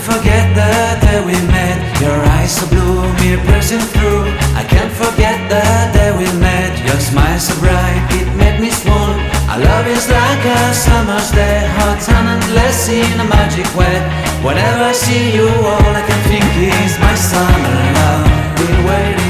Forget the day we met. Your eyes so blue, me piercing through. I can't forget the day we met. Your smile so bright, it made me swoon. Our love is like a summer's day, hot and endless in a magic way. Whenever I see you, all I can think is my summer love. Been waiting